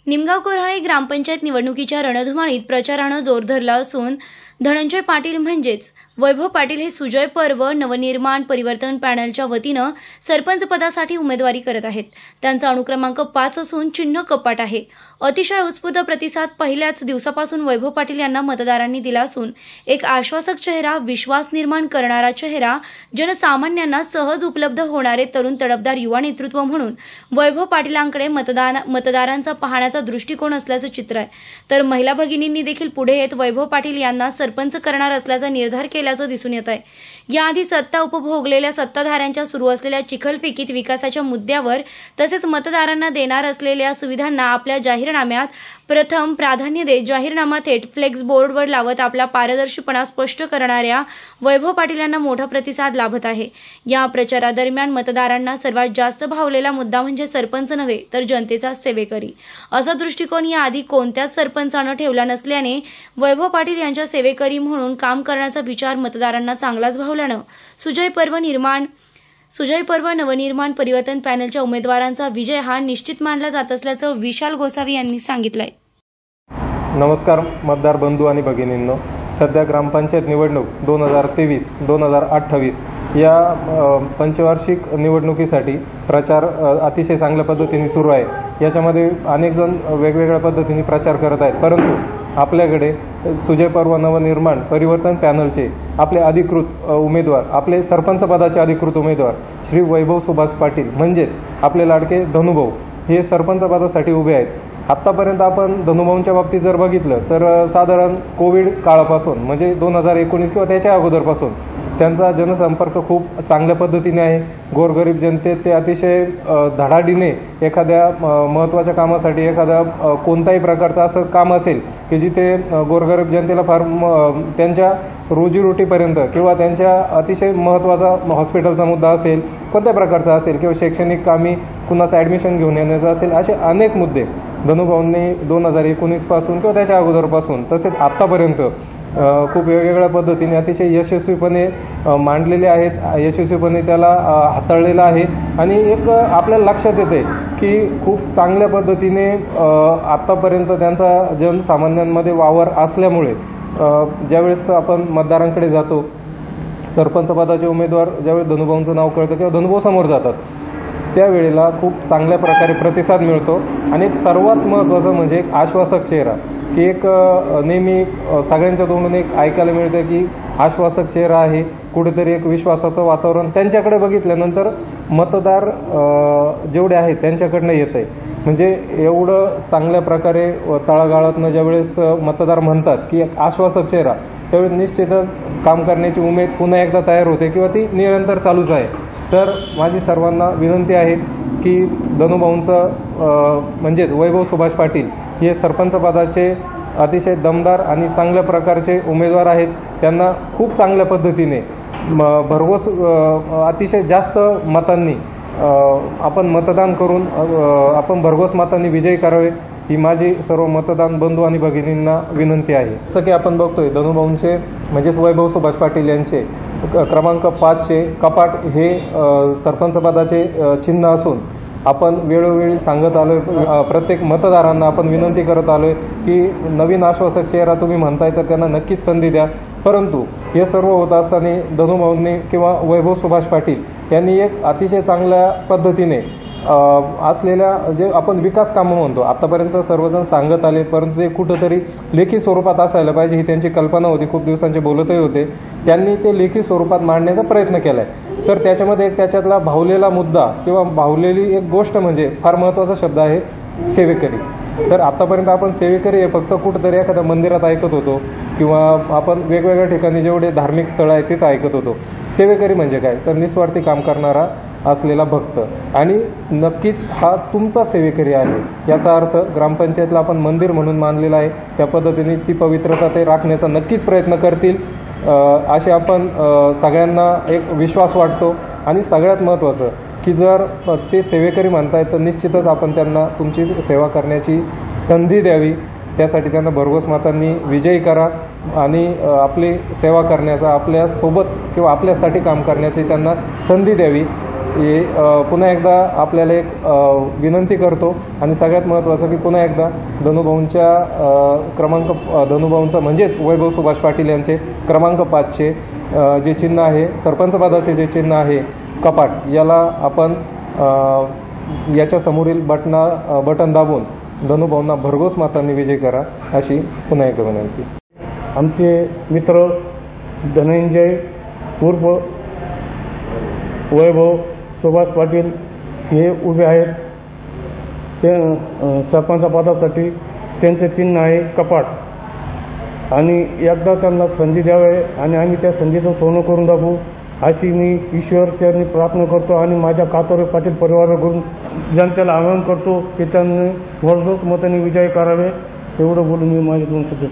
निमगाव कोऱ्हाळे ग्रामपंचायत निवडणुकीच्या रणधुमाळीत प्रचारानं जोर धरला असून धनंजय पाटील म्हणजेच वैभव पाटील हे सुजय पर्व नवनिर्माण परिवर्तन पॅनलच्या वतीनं सरपंच पदासाठी उमेदवारी करत आहेत। त्यांचा अनुक्रमांक 5 असून चिन्ह कपाट आहे। अतिशय उत्स्फूर्त प्रतिसाद पहिल्याच दिवसापासून वैभव पाटील यांना मतदारांनी दिला असून एक आश्वासक चेहरा, विश्वास निर्माण करणारा चेहरा, जनसामान्यांना सहज उपलब्ध होणारे तरुण तडफदार युवा नेतृत्व म्हणून वैभव पाटीलांकडे मतदारांचा पाहण्याचा दृष्टिकोन असल्याचं चित्र आहे। तर महिला भगिनींनी देखील पुढे येत वैभव पाटील यांना सरपंच करणार असल्याचा निर्धार केल्याचं दिसून येत आहे। याआधी सत्ता उपभोगलेल्या सत्ताधाऱ्यांच्या सुरू असलेल्या चिखलफेकीत विकासाच्या मुद्द्यावर तसेच मतदारांना देणार असलेल्या सुविधांना आपल्या जाहीरनाम्यात प्रथम प्राधान्य देत जाहीरनामा थेट फ्लेक्स बोर्डवर लावत आपला पारदर्शीपणा स्पष्ट करणाऱ्या वैभव पाटील यांना मोठा प्रतिसाद लाभत आहे। या प्रचारादरम्यान मतदारांना सर्वात जास्त भावलेला मुद्दा म्हणजे सरपंच नव्हे तर जनतेचा सेवेकरी असा दृष्टिकोन याआधी कोणत्याच सरपंचानं ठेवला नसल्याने वैभव पाटील यांच्या सेवेकरी म्हणून काम करण्याचा विचार मतदारांना चांगलाच भावल्यानं सुजय पर्व नवनिर्माण परिवर्तन पॅनलच्या उमेदवारांचा विजय हा निश्चित मानला जात असल्याचं विशाल गोसावी यांनी सांगितलंय। नमस्कार मतदार बंधू आणि भगिनींनो, सध्या ग्रामपंचायत निवडणूक 2023-2028 या पंचवार्षिक निवडणुकीसाठी प्रचार अतिशय चांगल्या पद्धतीने सुरू आहे। याच्यामध्ये अनेक जण वेगवेगळ्या पद्धतीने प्रचार करत आहेत, परंतु आपल्याकडे सुजय पर्व नवनिर्माण परिवर्तन पॅनलचे आपले अधिकृत उमेदवार, आपले सरपंच पदाचे अधिकृत उमेदवार श्री वैभव सुभाष पाटील म्हणजेच आपले लाडके धनुभाऊ हे सरपंच पदासाठी उभे आहेत। आतापर्यंत आपण धनुभाऊंच्या बाबतीत जर बघितलं तर साधारण कोविड काळापासून म्हणजे 2019 किंवा त्याच्या अगोदरपासून त्यांचा जनसंपर्क खूप चांगल्या पद्धतीने आहे। गोरगरीब जनतेत ते अतिशय धडाडीने एखाद्या महत्त्वाच्या कामासाठी एखाद्या कोणत्याही प्रकारचं असं काम असेल की जिथे गोरगरीब जनतेला फार त्यांच्या रोजीरोटीपर्यंत किंवा त्यांच्या अतिशय महत्त्वाचा हॉस्पिटलचा मुद्दा असेल, कोणत्या प्रकारचा असेल किंवा शैक्षणिक कामी कुणाचं ॲडमिशन घेऊन येण्याचं असेल, असे अनेक मुद्दे धनुभाऊंनी 2019 पासून किंवा त्याच्या अगोदरपासून तसेच आत्तापर्यंत खूप वेगवेगळ्या पद्धतीने अतिशय यशस्वीपणे मांडलेले आहेत, यशस्वीपणे त्याला हाताळलेला आहे। आणि एक आपल्याला लक्षात येते की खूप चांगल्या पद्धतीने आत्तापर्यंत त्यांचा जनसामान्यांमध्ये वावर असल्यामुळे ज्यावेळेस आपण मतदारांकडे जातो, सरपंच पदाचे उमेदवार ज्यावेळेस धनुभाऊंचं नाव कळतं किंवा धनुभाऊ समोर जातात त्यावेळेला खूप चांगल्या प्रकारे प्रतिसाद मिळतो। आणि एक सर्वात महत्त्वाचं म्हणजे एक आश्वासक चेहरा की एक नेहमी सगळ्यांच्या तोंडून एक ऐकायला मिळतं की आश्वासक चेहरा आहे, कुठेतरी एक विश्वासाचं वातावरण त्यांच्याकडे बघितल्यानंतर मतदार जेवढे आहेत त्यांच्याकडनं येत आहे। म्हणजे एवढं चांगल्या प्रकारे तळागाळातनं ज्यावेळेस मतदार म्हणतात की एक आश्वासक चेहरा, त्यावेळेस निश्चितच काम करण्याची उमेद पुन्हा एकदा तयार होते किंवा ती निरंतर चालूच आहे। तर माझी सर्वांना विनंती आहे की धनुभाऊंचं म्हणजेच वैभव सुभाष पाटील हे सरपंच पदाचे अतिशय दमदार आणि चांगल्या प्रकारचे उमेदवार आहेत। त्यांना खूप चांगल्या पद्धतीने भरघोस अतिशय जास्त मतांनी आपण मतदान करून आपण भरघोस मतांनी विजयी करावे ही माझी सर्व मतदान बंधू आणि भगिनींना विनंती आहे। जसं की आपण बघतोय धनुभाऊंचे म्हणजेच वैभव सुभाष पाटील यांचे क्रमांक 5चे कपाट हे सरपंच पदाचे चिन्ह असून आपण वेळोवेळी सांगत आलोय, प्रत्येक मतदारांना आपण विनंती करत आलोय की नवीन आश्वासक चेहरा तुम्ही म्हणताय तर त्यांना नक्कीच संधी द्या। परंतु हे सर्व होत असताना धनुभाऊंनी किंवा वैभव सुभाष पाटील यांनी एक अतिशय चांगल्या पद्धतीने असलेल्या जे आपण विकास कामं म्हणतो आतापर्यंत सर्वजण सांगत आले, परंतु ते कुठंतरी लेखी स्वरूपात असायला पाहिजे ही त्यांची कल्पना होती, खूप दिवसांचे बोलतही होते। त्यांनी ते लेखी स्वरूपात मांडण्याचा प्रयत्न केलाय। तर त्याच्यामध्ये एक त्याच्यातला भावलेला मुद्दा किंवा भावलेली एक गोष्ट म्हणजे फार महत्त्वाचा शब्द आहे सेवेकरी। तर आतापर्यंत आपण सेवेकरी हे फक्त कुठंतरी एखाद्या मंदिरात ऐकत होतो किंवा आपण वेगवेगळ्या ठिकाणी जेवढे धार्मिक स्थळं आहेत तिथं ऐकत होतो। सेवेकरी म्हणजे काय तर निस्वार्थी काम करणारा असलेला भक्त, आणि नक्कीच हा तुमचा सेवेकरी आहे। याचा अर्थ ग्रामपंचायतला आपण मंदिर म्हणून मानलेला आहे, त्या पद्धतीने ती पवित्रता ते राखण्याचा नक्कीच प्रयत्न करतील असे आपण सगळ्यांना एक विश्वास वाटतो। आणि सगळ्यात महत्त्वाचं की जर ते सेवेकरी म्हणतायत तर निश्चितच आपण त्यांना तुमची सेवा करण्याची संधी द्यावी त्यासाठी त्यांना भरघोस मतांनी विजयी करा आणि आपली सेवा करण्याचा, आपल्यासोबत किंवा आपल्यासाठी काम करण्याची त्यांना संधी द्यावी हे पुन्हा एकदा आपल्याला एक विनंती करतो. आणि सगळ्यात महत्त्वाचं की पुन्हा एकदा धनुभाऊंचा म्हणजेच वैभव सुभाष पाटील यांचे क्रमांक 5चे जे चिन्ह आहे, सरपंच पदाचे जे चिन्ह आहे कपाट, याला आपण याच्या समोरील बटन दाबून धनुभाऊंना भरघोस मतांनी विजय करा अशी पुन्हा एकदा विनंती. आमचे मित्र धनंजय उर्फ वैभव सुभाष पाटील हे उभे आहेत. ते सरपंच पदासाठी त्यांचे चिन्ह आहे कपाट. आणि एकदा त्यांना संधी द्यावी आणि आम्ही त्या संधीचं सोनं करून दाखवू अशी मी ईश्वरचरणी प्रार्थना करतो. आणि माझ्या कातोरे पाटील परिवाराकडून जनतेला आवाहन करतो की त्यांनी भरघोस मतांनी विजय करावे. एवढं बोलून मी माझे 2 शब्द